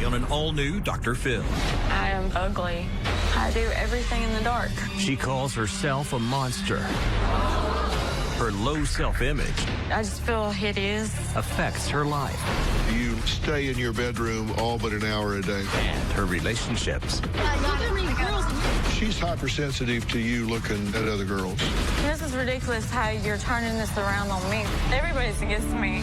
Today on an all-new Dr. Phil. I am ugly. I do everything in the dark. She calls herself a monster. Her low self-image I just feel hideous. affects her life You stay in your bedroom all but an hour a day. and her relationships. She's hypersensitive to you looking at other girls. This is ridiculous how you're turning this around on me. Everybody's against me.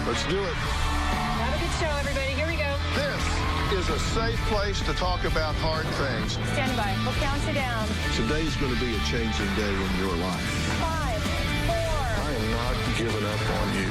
Let's do it. Have a good show, everybody. Here we go. This is a safe place to talk about hard things. Stand by. We'll count you down. Today's going to be a changing day in your life. 5, 4. I am not giving up on you.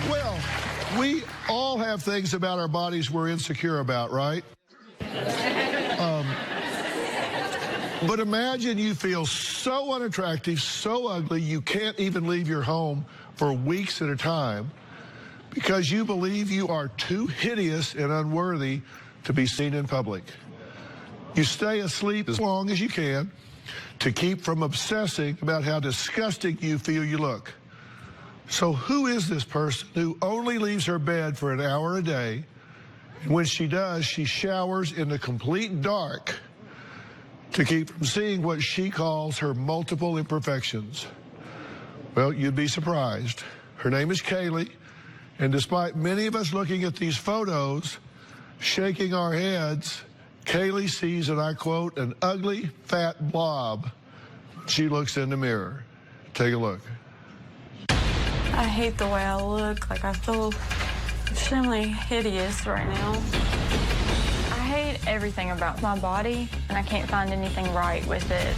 Well, we all have things about our bodies we're insecure about, right? But imagine you feel so unattractive, so ugly, you can't even leave your home for weeks at a time because you believe you are too hideous and unworthy to be seen in public. You stay asleep as long as you can to keep from obsessing about how disgusting you feel you look. So who is this person who only leaves her bed for an hour a day? And when she does, she showers in the complete dark to keep from seeing what she calls her multiple imperfections. Well, you'd be surprised. Her name is Kaylee, and despite many of us looking at these photos, shaking our heads, Kaylee sees, and I quote, an ugly, fat blob. She looks in the mirror. Take a look. I hate the way I look. Like, I feel extremely hideous right now. I hate everything about my body, and I can't find anything right with it.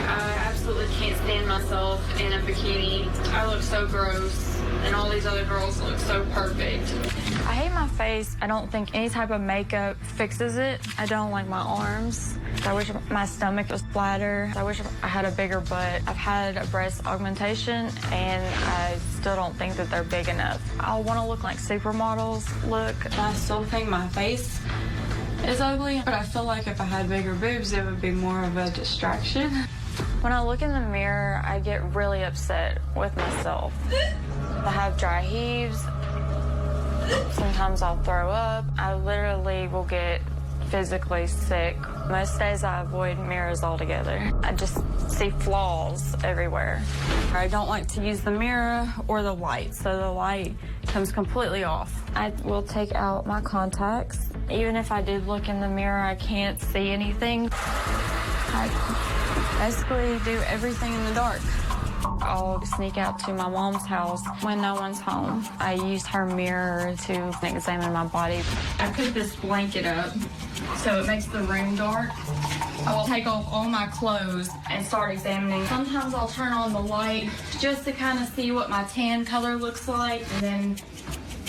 I absolutely can't stand myself in a bikini. I look so gross, and all these other girls look so perfect. I hate my face. I don't think any type of makeup fixes it. I don't like my arms. I wish my stomach was flatter. I wish I had a bigger butt. I've had a breast augmentation, and I still don't think that they're big enough. I want to look like supermodels look. I still think my face is ugly, but I feel like if I had bigger boobs, it would be more of a distraction. When I look in the mirror, I get really upset with myself. I have dry heaves. Sometimes I'll throw up. I literally will get physically sick. Most days I avoid mirrors altogether. I just see flaws everywhere. I don't like to use the mirror or the light, so the light comes completely off. I will take out my contacts. Even if I did look in the mirror, I can't see anything. I basically do everything in the dark. I'll sneak out to my mom's house when no one's home. I use her mirror to examine my body. I put this blanket up so it makes the room dark. I will take off all my clothes and start examining. Sometimes I'll turn on the light just to kind of see what my tan color looks like, and then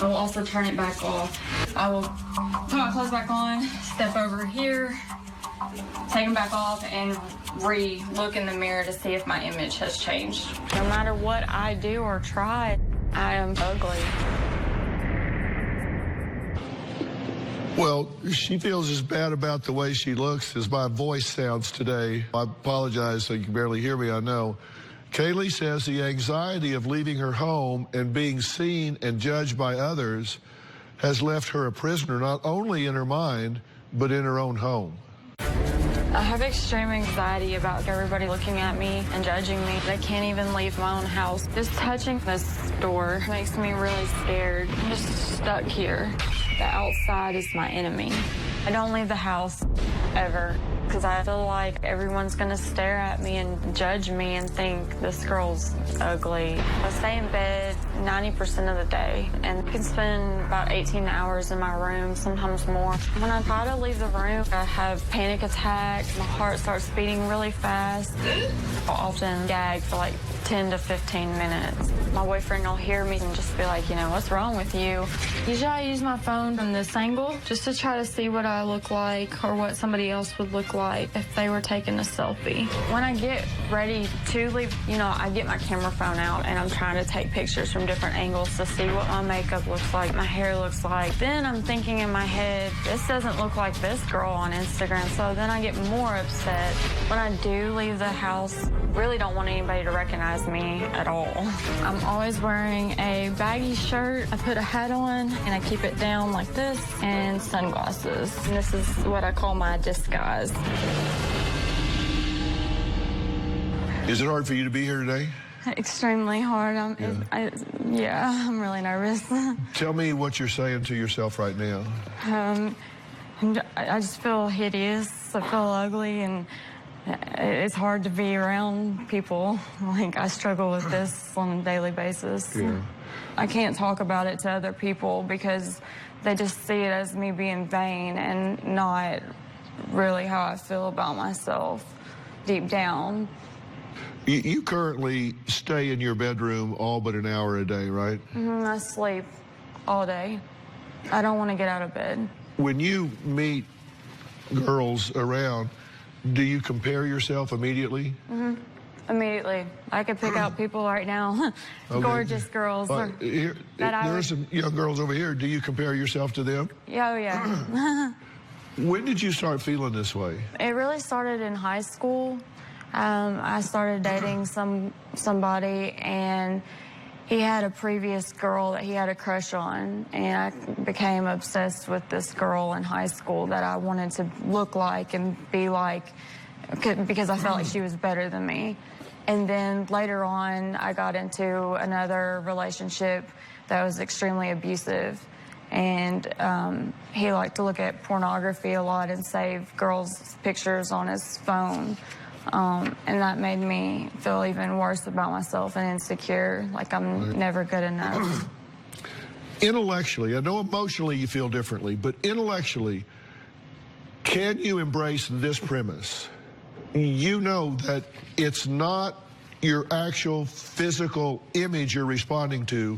I will also turn it back off. I will put my clothes back on, step over here, take them back off, and re-look in the mirror to see if my image has changed. No matter what I do or try, I am ugly. Well, she feels as bad about the way she looks as my voice sounds today. I apologize so you can barely hear me, I know. Kaylee says the anxiety of leaving her home and being seen and judged by others has left her a prisoner not only in her mind, but in her own home. I have extreme anxiety about everybody looking at me and judging me. I can't even leave my own house. Just touching this door makes me really scared. I'm just stuck here. The outside is my enemy. I don't leave the house ever because I feel like everyone's going to stare at me and judge me and think this girl's ugly. I stay in bed 90% of the day, and I can spend about 18 hours in my room, sometimes more. When I try to leave the room, I have panic attacks. My heart starts beating really fast. I'll often gag for like 10 to 15 minutes. My boyfriend will hear me and just be like, you know, what's wrong with you? Usually I use my phone from this angle just to try to see what I look like or what somebody else would look like if they were taking a selfie. When I get ready to leave, you know, I get my camera phone out and I'm trying to take pictures from different angles to see what my makeup looks like, my hair looks like. Then I'm thinking in my head, this doesn't look like this girl on Instagram, so then I get more upset. When I do leave the house, really don't want anybody to recognize me at all. I'm always wearing a baggy shirt. I put a hat on and I keep it down like this, and sunglasses. And this is what I call my disguise. Is it hard for you to be here today? Extremely hard. I'm really nervous. Tell me what you're saying to yourself right now. I just feel hideous. I feel ugly, and it's hard to be around people. Like, I struggle with this on a daily basis. Yeah. I can't talk about it to other people because they just see it as me being vain and not really how I feel about myself deep down. You currently stay in your bedroom all but an hour a day, right? I sleep all day. I don't want to get out of bed. When you meet girls around, do you compare yourself immediately? Immediately. I could pick out people right now. Okay. Gorgeous girls. There are some young girls over here. Do you compare yourself to them? Oh, yeah. When did you start feeling this way? It really started in high school. I started dating somebody, and he had a previous girl that he had a crush on, and I became obsessed with this girl in high school that I wanted to look like and be like, because I felt like she was better than me. And then later on, I got into another relationship that was extremely abusive. And he liked to look at pornography a lot and save girls' pictures on his phone. And that made me feel even worse about myself and insecure, like I'm never good enough. Intellectually, I know emotionally you feel differently, but intellectually, can you embrace this premise? You know that it's not your actual physical image you're responding to,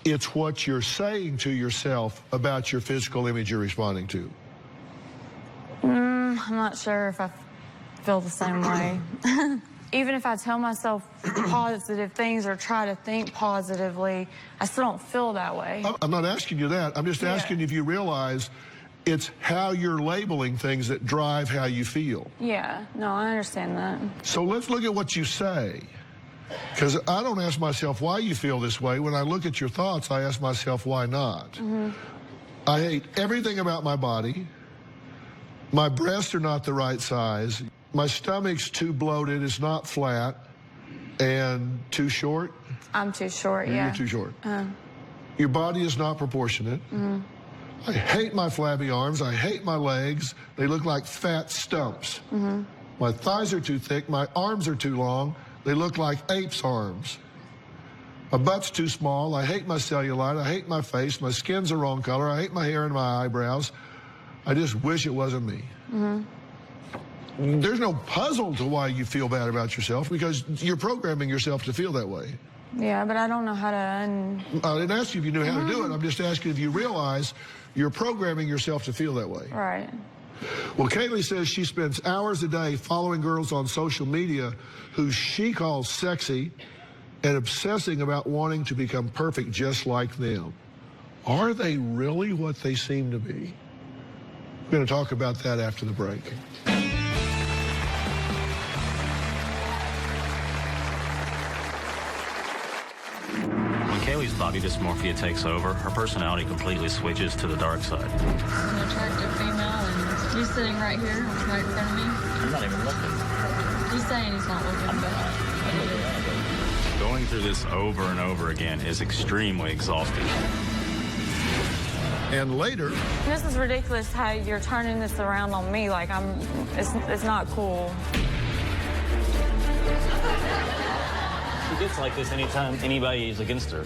it's what you're saying to yourself about your physical image you're responding to. I'm not sure if I feel the same way. Even if I tell myself positive things or try to think positively, I still don't feel that way. I'm not asking you that. I'm just asking if you realize it's how you're labeling things that drive how you feel. Yeah, no, I understand that. So let's look at what you say. Because I don't ask myself why you feel this way. When I look at your thoughts, I ask myself why not. I hate everything about my body. My breasts are not the right size. My stomach's too bloated, it's not flat, and too short. I'm too short, yeah. You're too short. Your body is not proportionate. I hate my flabby arms. I hate my legs. They look like fat stumps. My thighs are too thick. My arms are too long. They look like apes' arms. My butt's too small. I hate my cellulite. I hate my face. My skin's the wrong color. I hate my hair and my eyebrows. I just wish it wasn't me. There's no puzzle to why you feel bad about yourself because you're programming yourself to feel that way. Yeah, but I don't know how to I didn't ask you if you knew how to do it. I'm just asking if you realize you're programming yourself to feel that way. Right. Well, Kaylee says she spends hours a day following girls on social media who she calls sexy and obsessing about wanting to become perfect just like them. Are they really what they seem to be? We're going to talk about that after the break. Kaylee's body dysmorphia takes over, her personality completely switches to the dark side. I'm an attractive female, and he's sitting right here, right in front of me. I'm not even looking. He's saying he's not looking, but Going through this over and over again is extremely exhausting. And later, this is ridiculous how you're turning this around on me. Like it's not cool. She did looks like this anytime anybody is against her.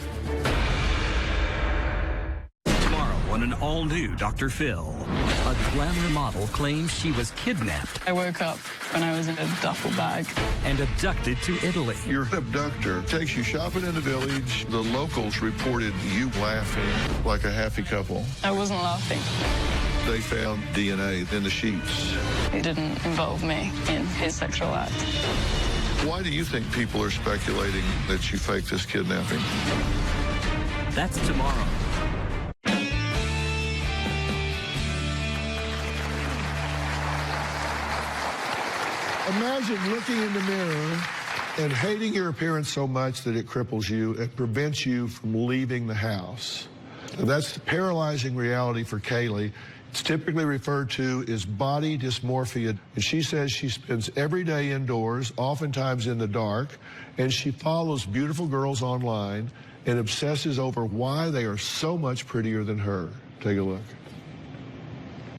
Tomorrow on an all-new Dr. Phil, a glamour model claims she was kidnapped I woke up when I was in a duffel bag. and abducted to Italy. Your abductor takes you shopping in the village. The locals reported you laughing like a happy couple. I wasn't laughing. They found DNA in the sheets. It didn't involve me in his sexual act. Why do you think people are speculating that you faked this kidnapping? That's tomorrow. Imagine looking in the mirror and hating your appearance so much that it cripples you and prevents you from leaving the house. Now, that's the paralyzing reality for Kaylee. It's typically referred to as body dysmorphia. And she says she spends every day indoors, oftentimes in the dark, and she follows beautiful girls online and obsesses over why they are so much prettier than her. Take a look.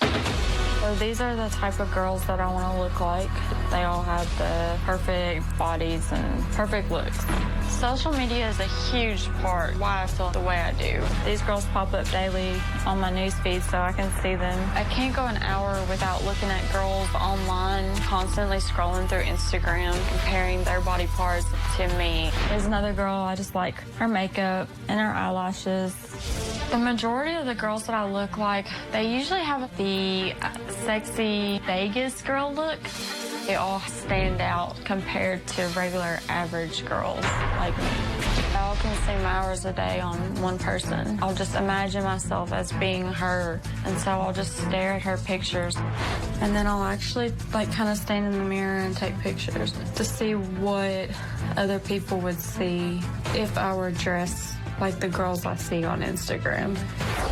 So these are the type of girls that I want to look like. They all have the perfect bodies and perfect looks. Social media is a huge part why I feel the way I do. These girls pop up daily on my news feed so I can see them. I can't go an hour without looking at girls online, constantly scrolling through Instagram, comparing their body parts to me. There's another girl, I just like her makeup and her eyelashes. The majority of the girls that I look like, they usually have the sexy Vegas girl look. They all stand out compared to regular average girls like me. I'll consume hours a day on one person. I'll just imagine myself as being her, and so I'll just stare at her pictures. And then I'll actually kind of stand in the mirror and take pictures to see what other people would see if I were dressed like the girls I see on Instagram.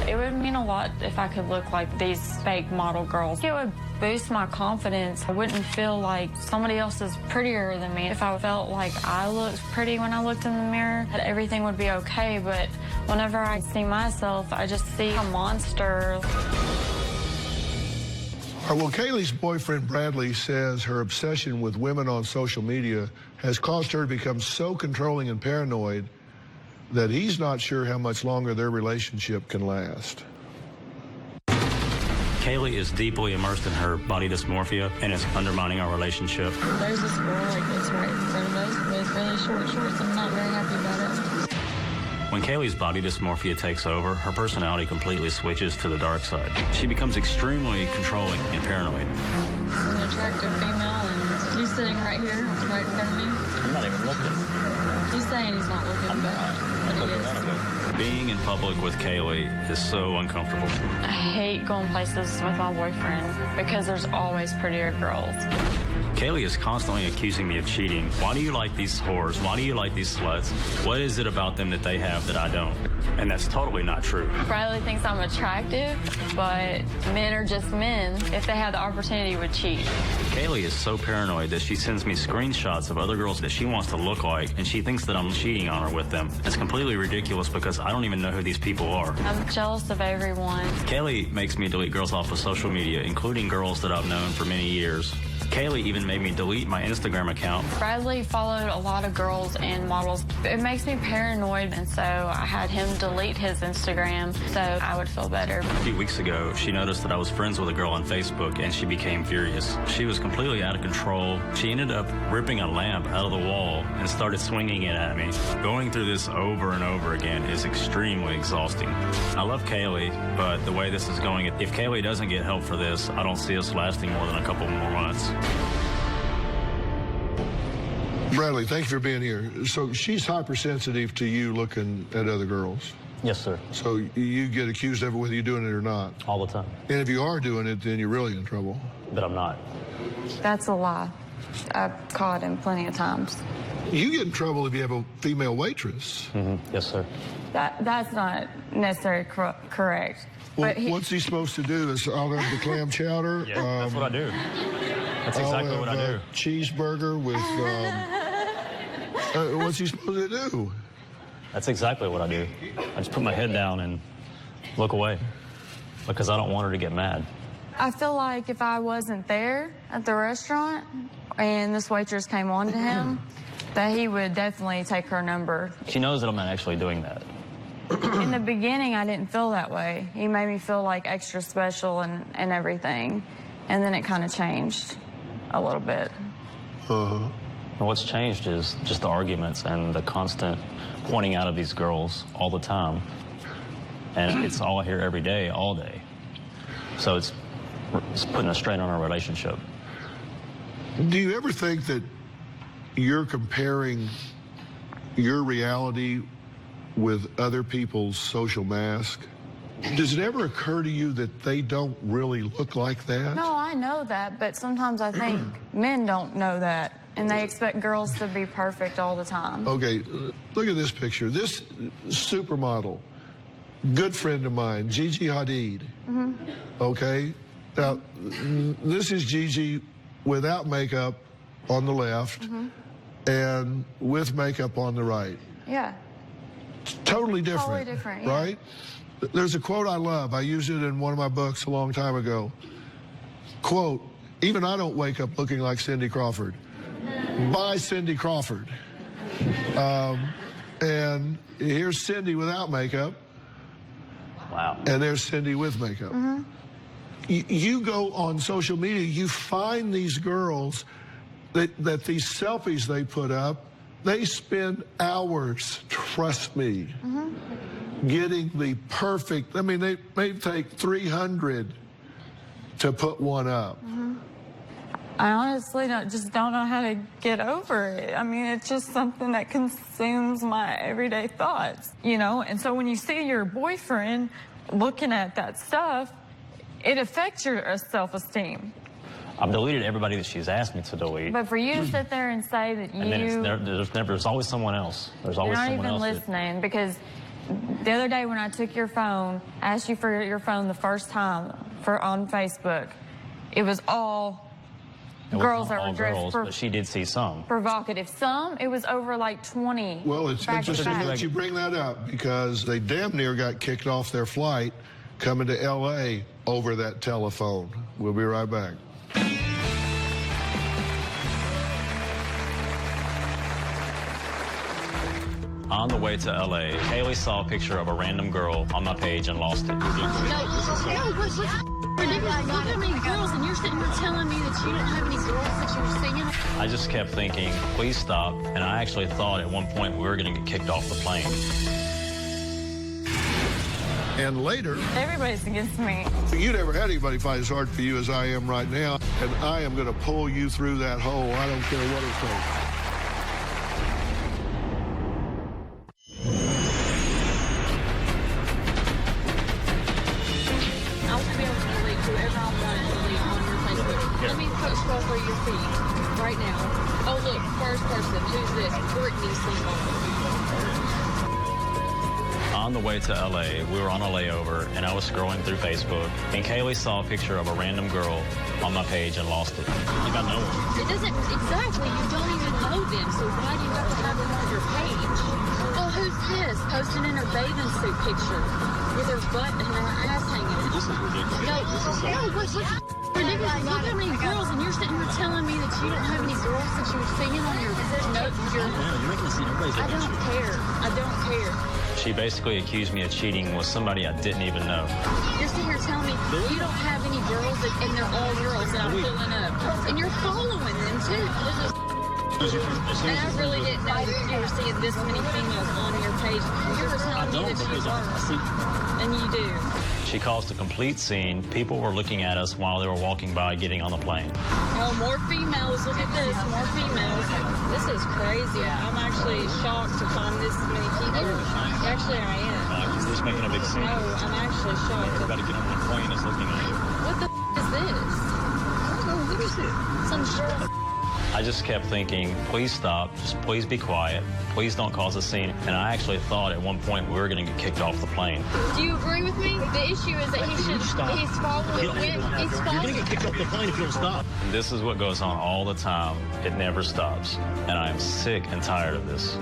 It would mean a lot if I could look like these fake model girls. It would boost my confidence. I wouldn't feel like somebody else is prettier than me. If I felt like I looked pretty when I looked in the mirror, that everything would be okay. But whenever I see myself, I just see a monster. Well, Kaylee's boyfriend, Bradley, says her obsession with women on social media has caused her to become so controlling and paranoid that he's not sure how much longer their relationship can last. Kaylee is deeply immersed in her body dysmorphia, and it's undermining our relationship. There's this girl like this right in front of us with really short shorts. I'm not very happy about it. When Kaylee's body dysmorphia takes over, her personality completely switches to the dark side. She becomes extremely controlling and paranoid. She's an attractive female, and he's sitting right here, right in front of me. I'm not even looking. He's saying he's not looking, but he is. Being in public with Kaylee is so uncomfortable. I hate going places with my boyfriend because there's always prettier girls. Kaylee is constantly accusing me of cheating. Why do you like these whores? Why do you like these sluts? What is it about them that they have that I don't? And that's totally not true. Bradley thinks I'm attractive, but men are just men. If they had the opportunity, would cheat. Kaylee is so paranoid that she sends me screenshots of other girls that she wants to look like, and she thinks that I'm cheating on her with them. It's completely ridiculous because I don't even know who these people are. I'm jealous of everyone. Kaylee makes me delete girls off of social media, including girls that I've known for many years. Kaylee even made me delete my Instagram account. Bradley followed a lot of girls and models. It makes me paranoid, and so I had him delete his Instagram so I would feel better. A few weeks ago, she noticed that I was friends with a girl on Facebook, and she became furious. She was completely out of control. She ended up ripping a lamp out of the wall and started swinging it at me. Going through this over and over again is extremely exhausting. I love Kaylee, but the way this is going, if Kaylee doesn't get help for this, I don't see us lasting more than a couple more months. Bradley, thank you for being here. So she's hypersensitive to you looking at other girls. Yes, sir. So you get accused of it whether you're doing it or not. All the time. And if you are doing it, then you're really in trouble. But I'm not. That's a lie. I've caught him plenty of times. You get in trouble if you have a female waitress. Mm-hmm. Yes, sir. That's not necessarily correct. Well, But what's he supposed to do? Is I'll have the clam chowder. Yeah, that's what I do. That's exactly what I do. Cheeseburger with. What's he supposed to do? That's exactly what I do. I just put my head down and look away because I don't want her to get mad. I feel like if I wasn't there at the restaurant and this waitress came on to him, that he would definitely take her number. She knows that I'm not actually doing that. In the beginning, I didn't feel that way. He made me feel like extra special and everything. And then it kind of changed a little bit. And what's changed is just the arguments and the constant pointing out of these girls all the time. And it's all I hear every day, all day. So it's putting a strain on our relationship. Do you ever think that you're comparing your reality with other people's social mask? Does it ever occur to you that they don't really look like that? No, I know that, but sometimes I think men don't know that, and they expect girls to be perfect all the time. Okay, look at this picture. This supermodel, good friend of mine, Gigi Hadid. Okay, now this is Gigi without makeup on the left and with makeup on the right. Yeah. Totally different. Totally different, yeah. Right? There's a quote I love. I used it in one of my books a long time ago. Quote, even I don't wake up looking like Cindy Crawford. By Cindy Crawford. And here's Cindy without makeup. Wow. And there's Cindy with makeup. You go on social media, you find these girls that these selfies they put up, they spend hours, trust me, getting the perfect, I mean, they may take 300 to put one up. I honestly just don't know how to get over it. I mean, it's just something that consumes my everyday thoughts, you know? And so when you see your boyfriend looking at that stuff, it affects your self-esteem. I've deleted everybody that she's asked me to delete. But for you to sit there and say that And then there's always someone else. There's always you're not someone even else. listening, because the other day when I took your phone, asked you for your phone the first time on Facebook, it was all girls that were dressed but she did see some. provocative. Some, it was over like 20. Well, it's back to interesting back. that you bring that up, because they damn near got kicked off their flight coming to L.A. over that telephone. We'll be right back. On the way to LA, Haley saw a picture of a random girl on my page and lost it. What's ridiculous? Look how many girls, and you're sitting here telling me that you didn't have any girls that you were seeing. I just kept thinking, please stop. And I actually thought at one point we were going to get kicked off the plane. And later, Everybody's against me. you never had anybody fight as hard for you as I am right now, and I am going to pull you through that hole. I don't care what it takes. I want to be able to delete whoever I want to delete on your Facebook. Let me scroll through your feed right now. Oh, look, first person. Who's this? Brittany Single. On the way to LA, we were on a layover, and I was scrolling through Facebook, and Kaylee saw a picture of a random girl on my page and lost it. Like I know her. It doesn't, exactly, you don't even know them, so why do you have to have them on your page? Oh, who's this? Posting in her bathing suit picture with her butt and her ass hanging out. This is ridiculous. No, what's ridiculous? Look how many girls, and you're sitting here telling me that you don't have any girls that you were seeing on your notes. You're making it seem everybody's I don't care. I don't care. She basically accused me of cheating with somebody I didn't even know. You're sitting here telling me you don't have any girls, and they're all girls that I'm filling up. And you're following them, too. And I really didn't know that you were seeing this many females on your page. You were telling me that you were. And you do. She caused a complete scene. People were looking at us while they were walking by getting on the plane. Oh, more females. Look at this. More females. This is crazy. I'm actually shocked to find this many people. Actually, I am. You're just making a big scene. No, I'm actually shocked. Everybody get on the plane is looking at you. What the is this? I don't know. What is it? Some shit. I just kept thinking, please stop, just please be quiet, please don't cause a scene. And I actually thought at one point we were going to get kicked off the plane. Do you agree with me? The issue is that he's following. He's following. You're going to get kicked off the plane if you don't stop. This is what goes on all the time. It never stops. And I am sick and tired of this.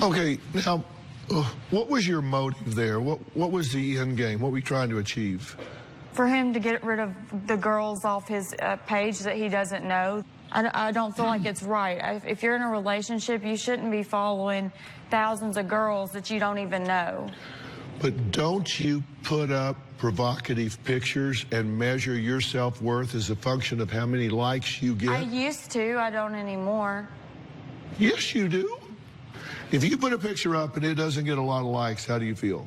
Okay, now, what was your motive there? What was the end game? What were you trying to achieve? For him to get rid of the girls off his page that he doesn't know, I don't feel like it's right. If you're in a relationship, you shouldn't be following thousands of girls that you don't even know. But don't you put up provocative pictures and measure your self-worth as a function of how many likes you get? I used to. I don't anymore. Yes, you do. If you put a picture up and it doesn't get a lot of likes, how do you feel?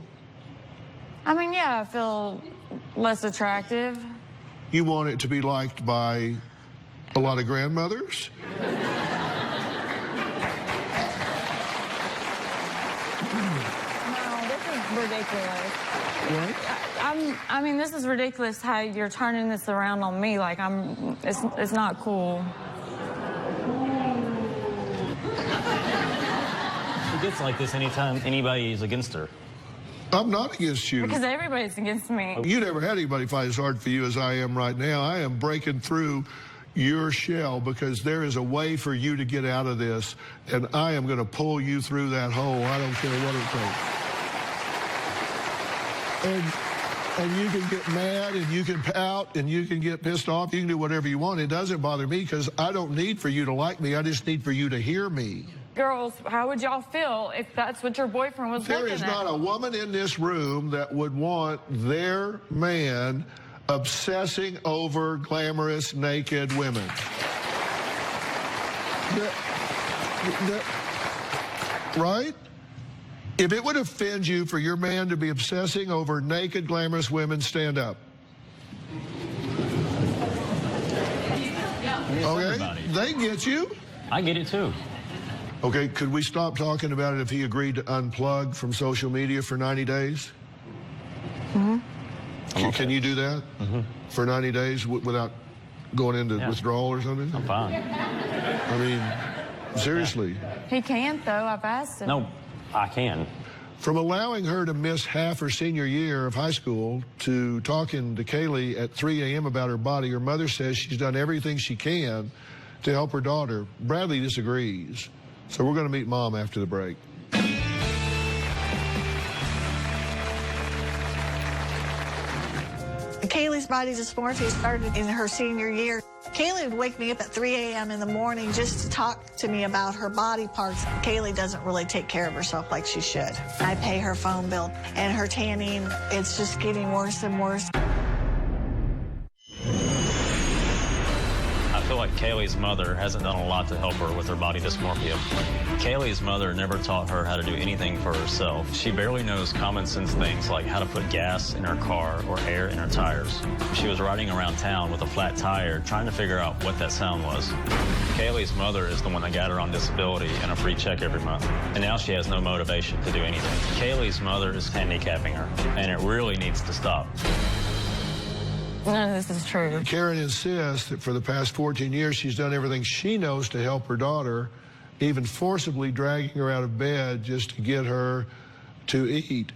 I mean, yeah, I feel less attractive. You want it to be liked by a lot of grandmothers? Ridiculous. What? I mean, this is ridiculous how you're turning this around on me. Like, it's not cool. She gets like this anytime anybody is against her. I'm not against you. Because everybody's against me. You never had anybody fight as hard for you as I am right now. I am breaking through your shell because there is a way for you to get out of this, and I am going to pull you through that hole. I don't care what it takes. And you can get mad, and you can pout, and you can get pissed off. You can do whatever you want. It doesn't bother me because I don't need for you to like me. I just need for you to hear me. Girls, how would y'all feel if that's what your boyfriend was looking at? There is not a woman in this room that would want their man obsessing over glamorous, naked women. Right? If it would offend you for your man to be obsessing over naked, glamorous women, stand up. Okay? They get you. I get it too. Okay, could we stop talking about it if he agreed to unplug from social media for 90 days? Mm-hmm. Can you do that for 90 days without going into withdrawal or something? I'm fine. I mean, seriously. He can't, though. I've asked him. No, I can. From allowing her to miss half her senior year of high school to talking to Kaylee at 3 a.m. about her body, her mother says she's done everything she can to help her daughter. Bradley disagrees. So we're going to meet Mom after the break. Kaylee's body dysmorphia started in her senior year. Kaylee would wake me up at 3 a.m. in the morning just to talk to me about her body parts. Kaylee doesn't really take care of herself like she should. I pay her phone bill, and her tanning, it's just getting worse and worse. I feel like Kaylee's mother hasn't done a lot to help her with her body dysmorphia. Kaylee's mother never taught her how to do anything for herself. She barely knows common sense things like how to put gas in her car or air in her tires. She was riding around town with a flat tire trying to figure out what that sound was. Kaylee's mother is the one that got her on disability and a free check every month. And now she has no motivation to do anything. Kaylee's mother is handicapping her, and it really needs to stop. None of this is true. Karen insists that for the past 14 years, she's done everything she knows to help her daughter, even forcibly dragging her out of bed just to get her to eat.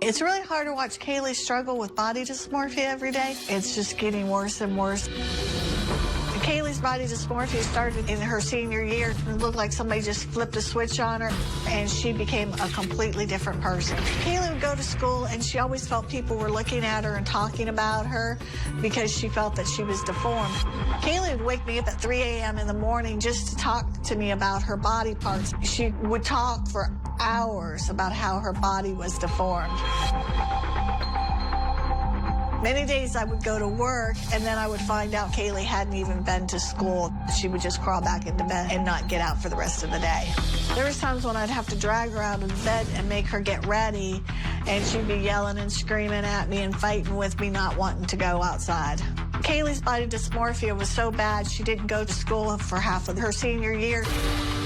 It's really hard to watch Kaylee struggle with body dysmorphia every day. It's just getting worse and worse. Kaylee's body dysmorphia started in her senior year. It looked like somebody just flipped a switch on her, and she became a completely different person. Kaylee would go to school, and she always felt people were looking at her and talking about her because she felt that she was deformed. Kaylee would wake me up at 3 a.m. in the morning just to talk to me about her body parts. She would talk for hours about how her body was deformed. Many days I would go to work, and then I would find out Kaylee hadn't even been to school. She would just crawl back into bed and not get out for the rest of the day. There was times when I'd have to drag her out of bed and make her get ready, and she'd be yelling and screaming at me and fighting with me, not wanting to go outside. Kaylee's body dysmorphia was so bad she didn't go to school for half of her senior year.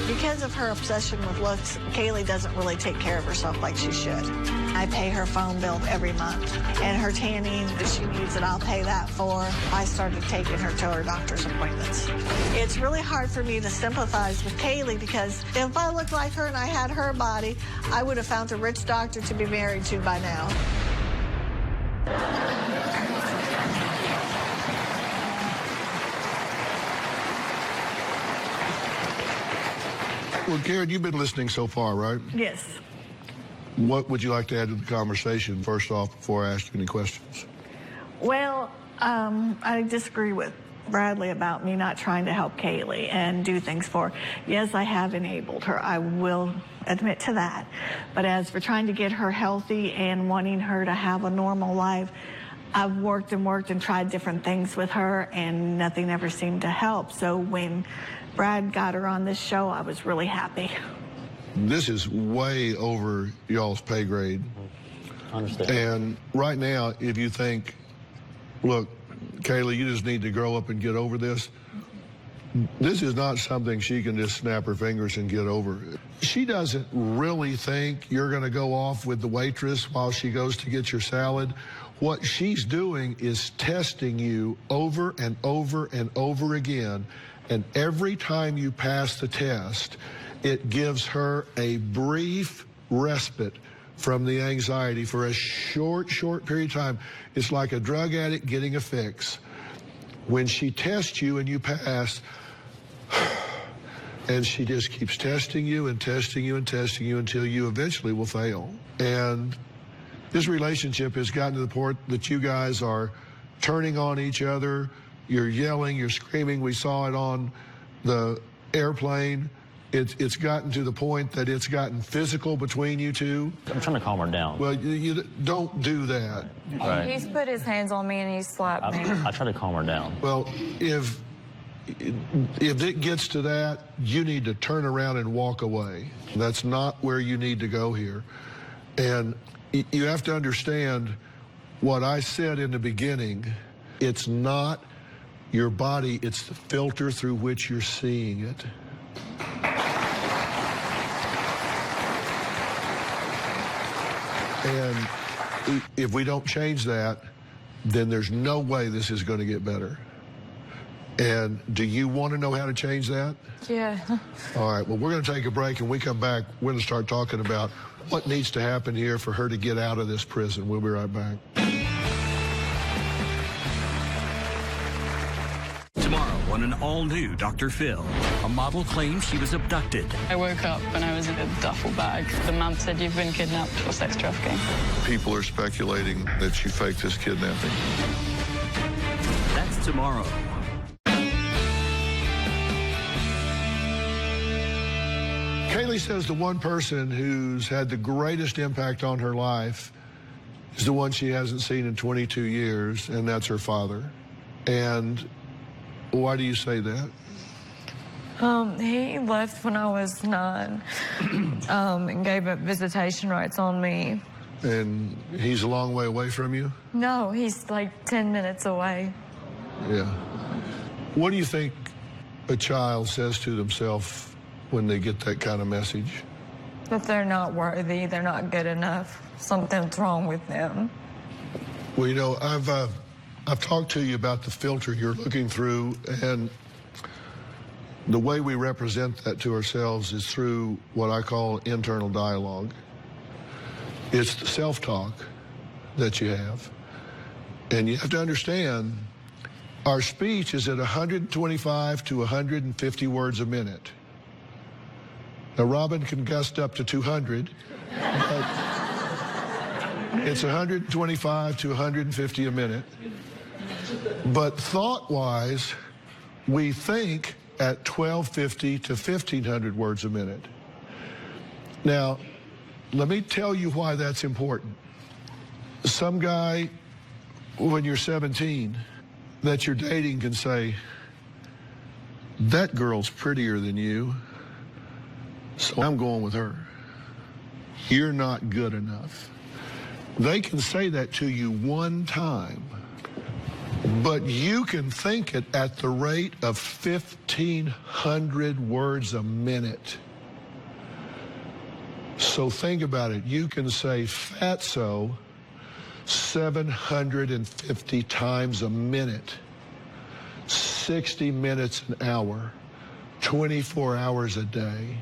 Because of her obsession with looks, Kaylee doesn't really take care of herself like she should. I pay her phone bill every month, and her tanning, if she needs it, I'll pay that for. I started taking her to her doctor's appointments. It's really hard for me to sympathize with Kaylee because if I looked like her and I had her body, I would have found a rich doctor to be married to by now. Well, Karen, you've been listening so far, right? Yes. What would you like to add to the conversation, first off, before I ask you any questions? Well, I disagree with Bradley about me not trying to help Kaylee and do things for her. Yes, I have enabled her. I will admit to that. But as for trying to get her healthy and wanting her to have a normal life, I've worked and tried different things with her, and nothing ever seemed to help. So when Brad got her on this show, I was really happy. This is way over y'all's pay grade. I understand. And right now, if you think, look, Kaylee, you just need to grow up and get over this, this is not something she can just snap her fingers and get over. She doesn't really think you're going to go off with the waitress while she goes to get your salad. What she's doing is testing you over and over and over again. And every time you pass the test, it gives her a brief respite from the anxiety for a short period of time. It's like a drug addict getting a fix. When she tests you and you pass, and she just keeps testing you and testing you and testing you until you eventually will fail. And this relationship has gotten to the point that you guys are turning on each other. You're yelling, you're screaming. We saw it on the airplane. It's gotten to the point that it's gotten physical between you two. I'm trying to calm her down. Well, you don't do that. Right. He's put his hands on me and he's slapped me. I try to calm her down. Well, if it gets to that, you need to turn around and walk away. That's not where you need to go here. And you have to understand what I said in the beginning. It's not your body, it's the filter through which you're seeing it. And if we don't change that, then there's no way this is going to get better. And do you want to know how to change that? Yeah. All right, well, we're going to take a break, and when we come back, we're going to start talking about what needs to happen here for her to get out of this prison. We'll be right back. Tomorrow on an all-new Dr. Phil, a model claims she was abducted. I woke up and I was in a duffel bag. The man said, "You've been kidnapped for sex trafficking." People are speculating that she faked this kidnapping. That's tomorrow. Kaylee says the one person who's had the greatest impact on her life is the one she hasn't seen in 22 years, and that's her father. And why do you say that? He left when I was 9 and gave up visitation rights on me. And he's a long way away from you? No, he's like 10 minutes away. Yeah. What do you think a child says to themselves when they get that kind of message? That they're not worthy, they're not good enough, something's wrong with them. Well, you know, I've talked to you about the filter you're looking through, and the way we represent that to ourselves is through what I call internal dialogue. It's the self-talk that you have. And you have to understand, our speech is at 125 to 150 words a minute. Now, Robin can gust up to 200, but it's 125 to 150 a minute. But thought-wise, we think at 1,250 to 1,500 words a minute. Now, let me tell you why that's important. Some guy, when you're 17, that you're dating can say, "That girl's prettier than you, so I'm going with her. You're not good enough." They can say that to you one time, but you can think it at the rate of 1,500 words a minute. So think about it. You can say fatso 750 times a minute, 60 minutes an hour, 24 hours a day.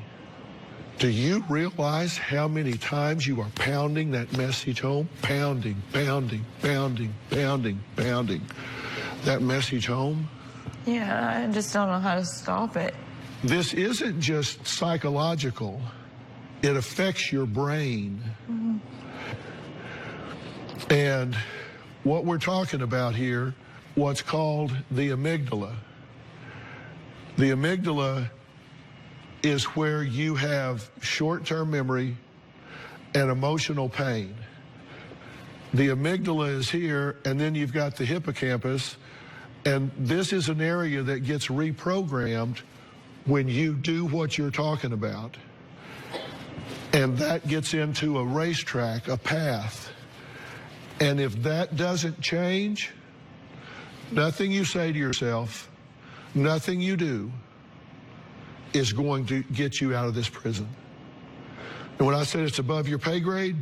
Do you realize how many times you are pounding that message home? Pounding, pounding, pounding, pounding, pounding that message home? Yeah, I just don't know how to stop it. This isn't just psychological. It affects your brain. Mm-hmm. And what we're talking about here, what's called the amygdala. The amygdala is where you have short-term memory and emotional pain. The amygdala is here, and then you've got the hippocampus, and this is an area that gets reprogrammed when you do what you're talking about. And that gets into a racetrack, a path. And if that doesn't change, nothing you say to yourself, nothing you do is going to get you out of this prison. And when I said it's above your pay grade,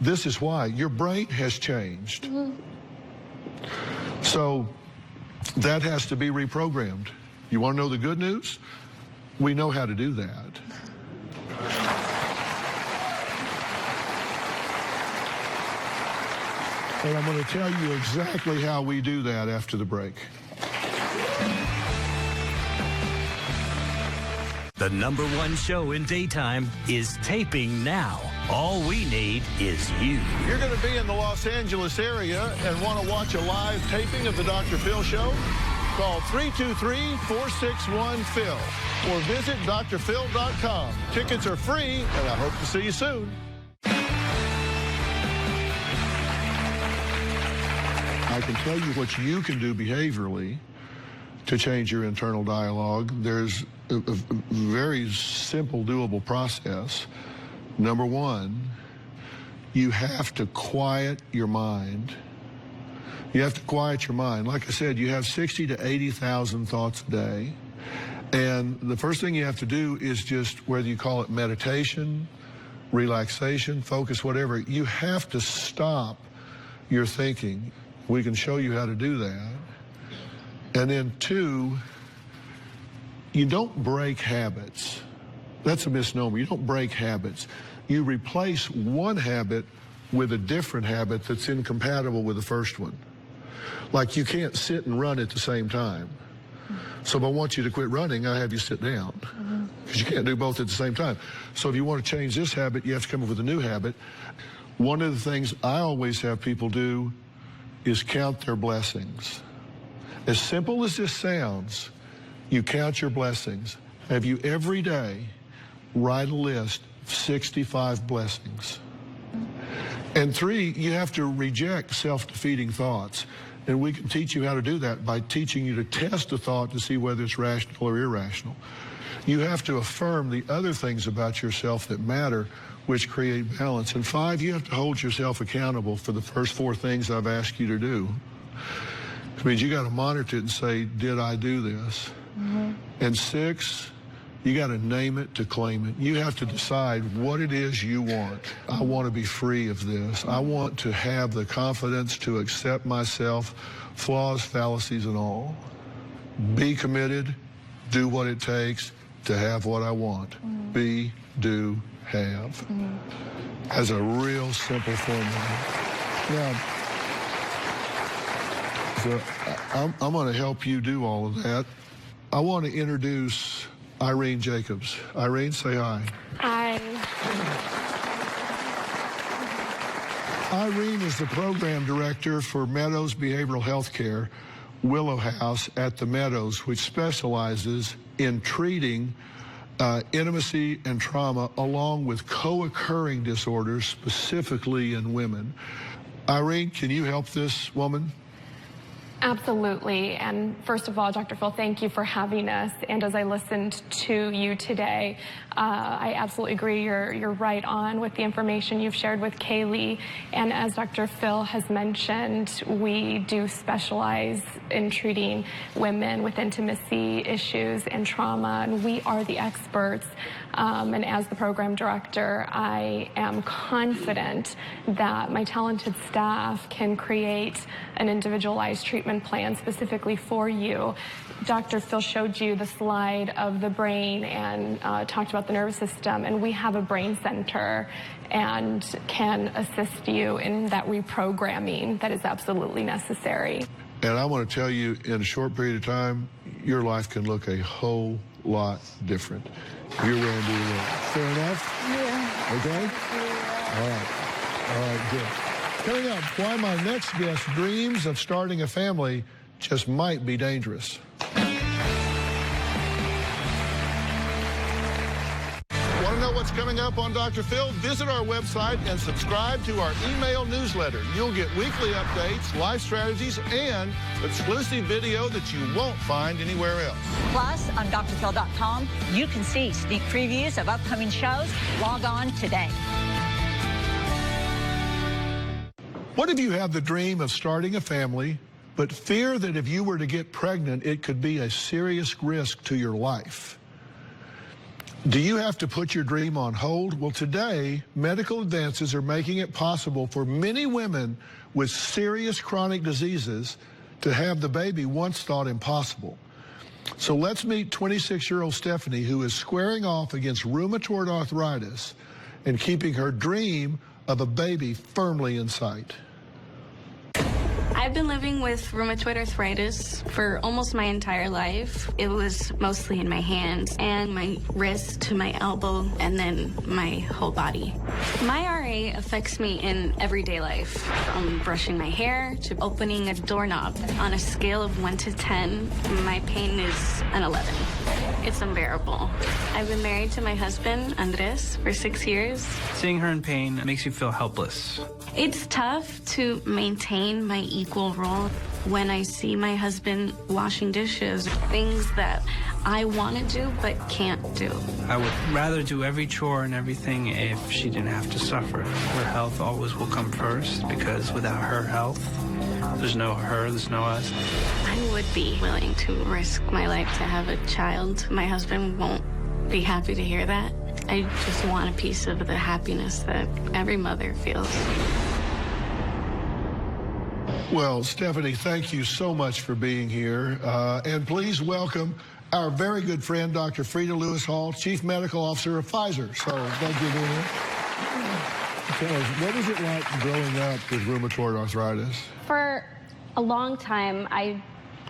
this is why. Your brain has changed. So that has to be reprogrammed. You want to know the good news? We know how to do that. And I'm going to tell you exactly how we do that after the break. The #1 show in daytime is taping now. All we need is you. You're going to be in the Los Angeles area and want to watch a live taping of the Dr. Phil Show? Call 323-461-PHIL or visit drphil.com. Tickets are free, and I hope to see you soon. I can tell you what you can do behaviorally to change your internal dialogue. There's a very simple, doable process. Number one, you have to quiet your mind. You have to quiet your mind. Like I said, you have 60 to 80,000 thoughts a day. And the first thing you have to do is just, whether you call it meditation, relaxation, focus, whatever, you have to stop your thinking. We can show you how to do that. And then two, you don't break habits. That's a misnomer. You don't break habits. You replace one habit with a different habit that's incompatible with the first one. Like you can't sit and run at the same time. So if I want you to quit running, I have you sit down. Because you can't do both at the same time. So if you want to change this habit, you have to come up with a new habit. One of the things I always have people do is count their blessings. As simple as this sounds, you count your blessings. Have you every day write a list of 65 blessings. And three, you have to reject self-defeating thoughts. And we can teach you how to do that by teaching you to test a thought to see whether it's rational or irrational. You have to affirm the other things about yourself that matter, which create balance. And five, you have to hold yourself accountable for the first four things I've asked you to do. It means you got to monitor it and say, did I do this? And six, you got to name it to claim it. You have to decide what it is you want. I want to be free of this. I want to have the confidence to accept myself, flaws, fallacies, and all. Be committed, do what it takes to have what I want. Be, do, have. As a real simple formula. Now, so I'm going to help you do all of that. I want to introduce Irene Jacobs. Irene, say hi. Hi. Irene is the program director for Meadows Behavioral Health Care, Willow House at the Meadows, which specializes in treating intimacy and trauma along with co-occurring disorders, specifically in women. Irene, can you help this woman? Absolutely. And first of all, Dr. Phil, thank you for having us. And as I listened to you today, I absolutely agree. You're right on with the information you've shared with Kaylee. And as Dr. Phil has mentioned, we do specialize in treating women with intimacy issues and trauma, and we are the experts. And as the program director, I am confident that my talented staff can create an individualized treatment plan specifically for you. Dr. Phil showed you the slide of the brain and talked about the nervous system, and we have a brain center and can assist you in that reprogramming that is absolutely necessary. And I want to tell you, in a short period of time, your life can look a whole lot different. You're willing to do that. Fair enough? Yeah. Okay? Yeah. All right, good. Coming up, why my next guest dreams of starting a family just might be dangerous. Want to know what's coming up on Dr. Phil? Visit our website and subscribe to our email newsletter. You'll get weekly updates, life strategies, and exclusive video that you won't find anywhere else. Plus, on drphil.com, you can see sneak previews of upcoming shows. Log on today. What if you have the dream of starting a family, but fear that if you were to get pregnant, it could be a serious risk to your life? Do you have to put your dream on hold? Well, today, medical advances are making it possible for many women with serious chronic diseases to have the baby once thought impossible. So let's meet 26-year-old Stephanie, who is squaring off against rheumatoid arthritis and keeping her dream of a baby firmly in sight. I've been living with rheumatoid arthritis for almost my entire life. It was mostly in my hands and my wrist to my elbow and then my whole body. My RA affects me in everyday life, from brushing my hair to opening a doorknob. On a scale of 1 to 10, my pain is an 11. It's unbearable. I've been married to my husband, Andres, for 6 years. Seeing her in pain makes you feel helpless. It's tough to maintain my equal role when I see my husband washing dishes, things that I want to do but can't do. I would rather do every chore and everything if she didn't have to suffer. Her health always will come first, because without her health, there's no her, there's no us. I would be willing to risk my life to have a child. My husband won't be happy to hear that. I just want a piece of the happiness that every mother feels. Well, Stephanie, thank you so much for being here. And please welcome our very good friend, Dr. Frida Lewis Hall, Chief Medical Officer of Pfizer. So thank you for being here. Tell us, what is it like growing up with rheumatoid arthritis? For a long time, I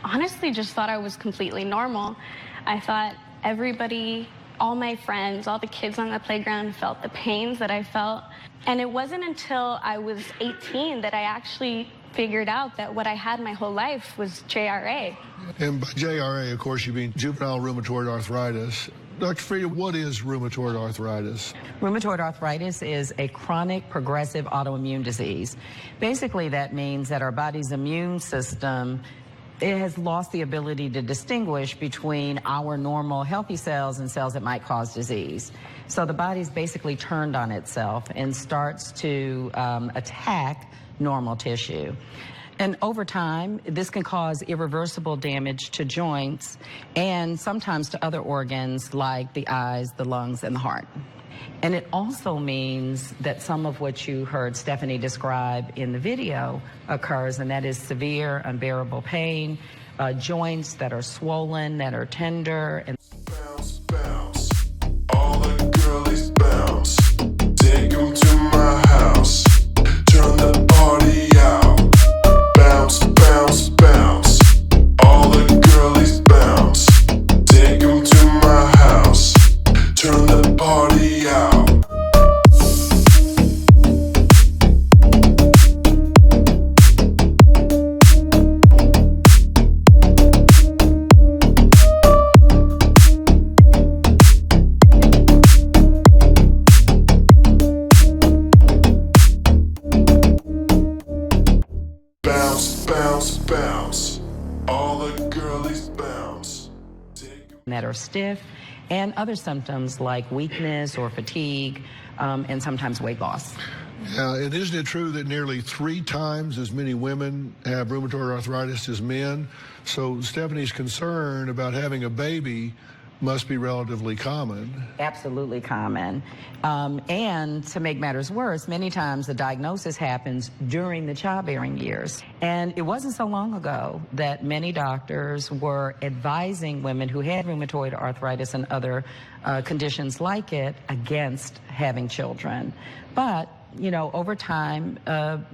honestly just thought I was completely normal. I thought everybody, all my friends, all the kids on the playground felt the pains that I felt. And it wasn't until I was 18 that I actually figured out that what I had my whole life was JRA. And by JRA, of course, you mean juvenile rheumatoid arthritis. Dr. Frida, what is rheumatoid arthritis? Rheumatoid arthritis is a chronic progressive autoimmune disease. Basically, that means that our body's immune system, it has lost the ability to distinguish between our normal healthy cells and cells that might cause disease. So the body's basically turned on itself and starts to attack normal tissue. And over time, this can cause irreversible damage to joints and sometimes to other organs like the eyes, the lungs, and the heart. And it also means that some of what you heard Stephanie describe in the video occurs, and that is severe, unbearable pain, joints that are swollen, that are tender. And bounce, bounce, all the girlies bounce, take them to my house, turn the party out, bounce, bounce, bounce, all the girlies bounce, take them to my house, turn the party out. That are stiff, and other symptoms like weakness or fatigue, and sometimes weight loss. Yeah, and isn't it true that nearly 3 times as many women have rheumatoid arthritis as men? So Stephanie's concern about having a baby must be relatively common. Absolutely common. And to make matters worse, many times the diagnosis happens during the childbearing years. And it wasn't so long ago that many doctors were advising women who had rheumatoid arthritis and other conditions like it against having children. But you know, over time,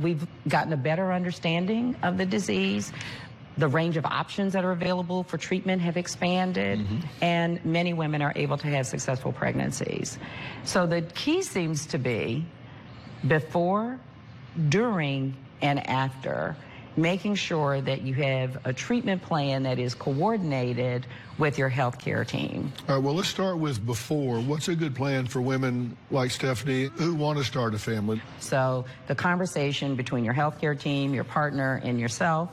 we've gotten a better understanding of the disease. The range of options that are available for treatment have expanded, and many women are able to have successful pregnancies. So the key seems to be before, during and after, making sure that you have a treatment plan that is coordinated with your healthcare team. All right, well, let's start with before. What's a good plan for women like Stephanie who want to start a family? So the conversation between your healthcare team, your partner, and yourself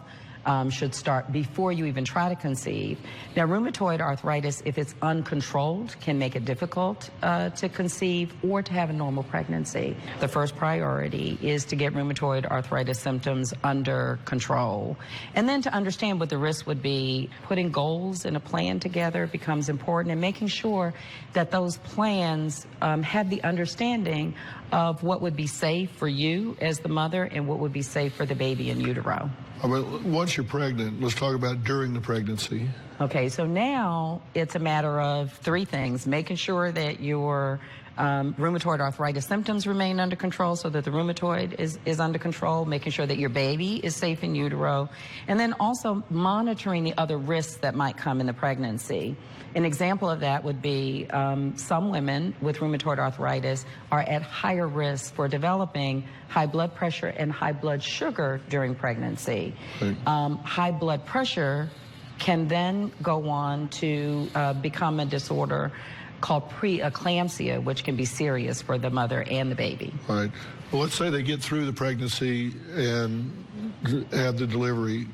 should start before you even try to conceive. Now, rheumatoid arthritis, if it's uncontrolled, can make it difficult to conceive or to have a normal pregnancy. The first priority is to get rheumatoid arthritis symptoms under control. And then to understand what the risks would be, putting goals and a plan together becomes important, and making sure that those plans have the understanding of what would be safe for you as the mother and what would be safe for the baby in utero. Once you're pregnant, let's talk about during the pregnancy. Okay, so now it's a matter of three things: making sure that your rheumatoid arthritis symptoms remain under control, so that the rheumatoid is under control, making sure that your baby is safe in utero, and then also monitoring the other risks that might come in the pregnancy. An example of that would be some women with rheumatoid arthritis are at higher risk for developing high blood pressure and high blood sugar during pregnancy. Right. High blood pressure can then go on to become a disorder called preeclampsia, which can be serious for the mother and the baby. All right. Well, let's say they get through the pregnancy and have the delivery.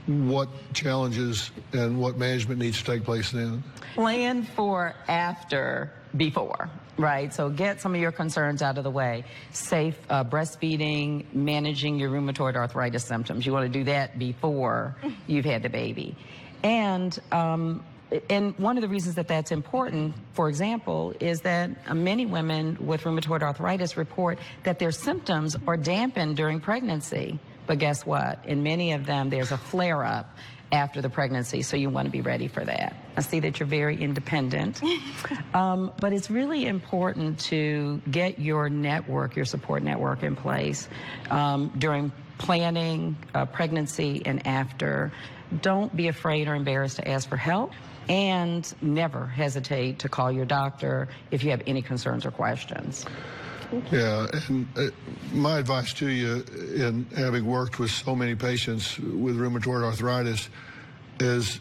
What challenges and what management needs to take place then? Plan for after, before, right? So get some of your concerns out of the way. Safe breastfeeding, managing your rheumatoid arthritis symptoms. You want to do that before you've had the baby. And one of the reasons that that's important, for example, is that many women with rheumatoid arthritis report that their symptoms are dampened during pregnancy. But guess what? In many of them, there's a flare-up after the pregnancy, so you want to be ready for that. I see that you're very independent, but it's really important to get your network, your support network in place during planning, pregnancy, and after. Don't be afraid or embarrassed to ask for help, and never hesitate to call your doctor if you have any concerns or questions. Yeah, and my advice to you, in having worked with so many patients with rheumatoid arthritis, is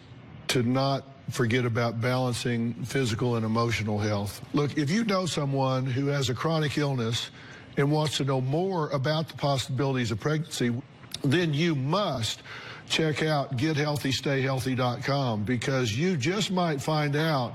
to not forget about balancing physical and emotional health. Look, if you know someone who has a chronic illness and wants to know more about the possibilities of pregnancy, then you must check out gethealthystayhealthy.com, because you just might find out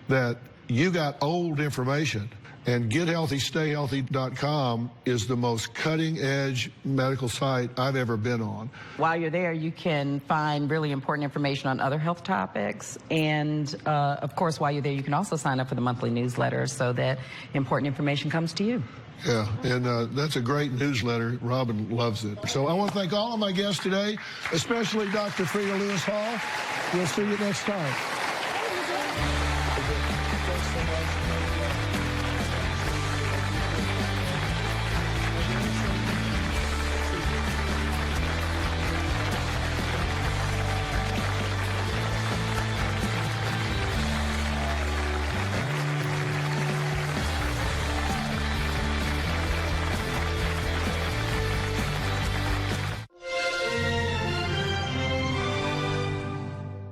that you got old information. And gethealthystayhealthy.com is the most cutting-edge medical site I've ever been on. While you're there, you can find really important information on other health topics. And, of course, while you're there, you can also sign up for the monthly newsletter so that important information comes to you. Yeah, and that's a great newsletter. Robin loves it. So I want to thank all of my guests today, especially Dr. Frida Lewis Hall. We'll see you next time. Thanks so much.